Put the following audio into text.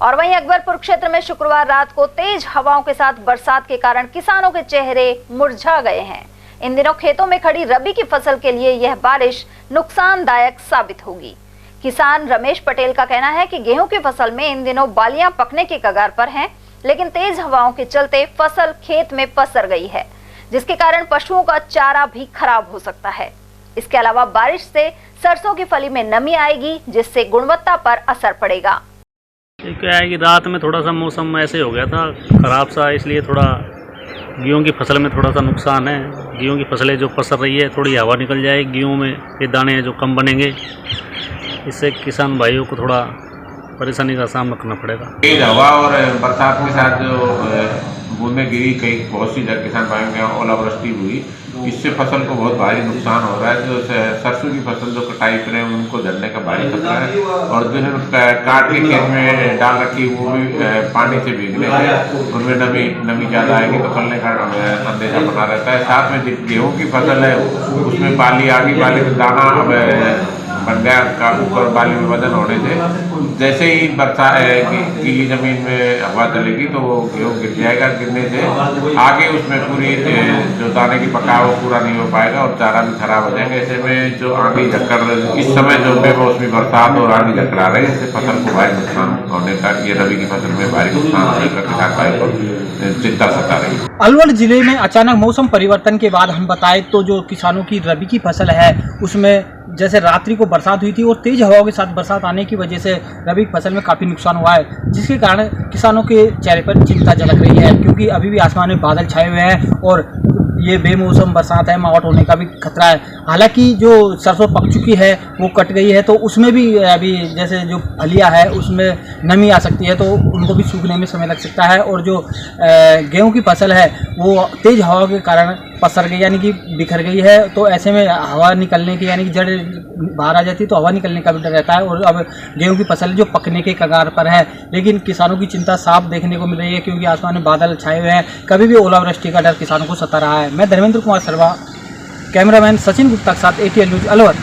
और वहीं अकबरपुर क्षेत्र में शुक्रवार रात को तेज हवाओं के साथ बरसात के कारण किसानों के चेहरे मुरझा गए हैं। इन दिनों खेतों में खड़ी रबी की फसल के लिए यह बारिश नुकसानदायक साबित होगी। किसान रमेश पटेल का कहना है कि गेहूं की फसल में इन दिनों बालियां पकने के कगार पर हैं, लेकिन तेज हवाओं के चलते फसल खेत में पसर गई है, जिसके कारण पशुओं का चारा भी खराब हो सकता है। इसके अलावा बारिश से सरसों की फली में नमी आएगी, जिससे गुणवत्ता पर असर पड़ेगा। क्या है कि रात में थोड़ा सा मौसम ऐसे हो गया था खराब सा, इसलिए थोड़ा गेहूं की फसल में थोड़ा सा नुकसान है। गेहूं की फसलें जो पसर रही है, थोड़ी हवा निकल जाए, गेहूं में ये दाने जो कम बनेंगे, इससे किसान भाइयों को थोड़ा परेशानी का सामना करना पड़ेगा। तेज हवा और बरसात के साथ जो बूंदें गिरी, कई बहुत सी जगह किसान भाइयों के यहाँ ओलावृष्टि हुई, इससे फसल को बहुत भारी नुकसान हो रहा है। जो सरसों की फसल जो कटाई करें उनको झड़ने का भारी खतरा है, और जो काट के खेत में डाल रखी वो भी पानी से भीगने से उनमें नमी ज़्यादा आएगी तो फलने का अंदेशा बना रहता है। साथ में गेहूँ की फसल है, उसमें बाली आ गई, बाली में दाना बन गया का ऊपर बाली में वजन होने से जैसे ही बरसात गीली जमीन में हवा चलेगी तो वो गेहूँ गिर जाएगा। गिरने से आगे उसमें पूरी जो दाने की पकाव वो पूरा नहीं हो पाएगा और चारा भी खराब हो जाएगा। ऐसे में जो आंधी झक्कड़ इस समय जो बेमौसमी बरसात और आंधी झक्कड़ आ रही है, इससे फसल को भारी नुकसान होने का, ये रबी की फसल में भारी नुकसान होने का किसान भाई को चिंता सता रही है। अलवर जिले में अचानक मौसम परिवर्तन के बाद हम बताएं तो जो किसानों की रबी की फसल है उसमें जैसे रात्रि को बरसात हुई थी और तेज हवाओं के साथ बरसात आने की वजह से रबी की फसल में काफ़ी नुकसान हुआ है, जिसके कारण किसानों के चेहरे पर चिंता झलक रही है, क्योंकि अभी भी आसमान में बादल छाए हुए हैं और ये बेमौसम बरसात है, मावट होने का भी खतरा है। हालांकि जो सरसों पक चुकी है वो कट गई है, तो उसमें भी अभी जैसे जो फलियां है उसमें नमी आ सकती है, तो उनको भी सूखने में समय लग सकता है। और जो गेहूं की फसल है वो तेज हवा के कारण पसर गई, यानी कि बिखर गई है, तो ऐसे में हवा निकलने की, यानी कि जड़ बाहर आ जाती है तो हवा निकलने का भी डर रहता है। और अब गेहूं की फसल जो पकने के कगार पर है, लेकिन किसानों की चिंता साफ देखने को मिल रही है, क्योंकि आसमान में बादल छाए हुए हैं, कभी भी ओलावृष्टि का डर किसानों को सता रहा है। मैं धर्मेंद्र कुमार सर्वा, कैमरामैन सचिन गुप्ता के साथ ATL न्यूज अलवर।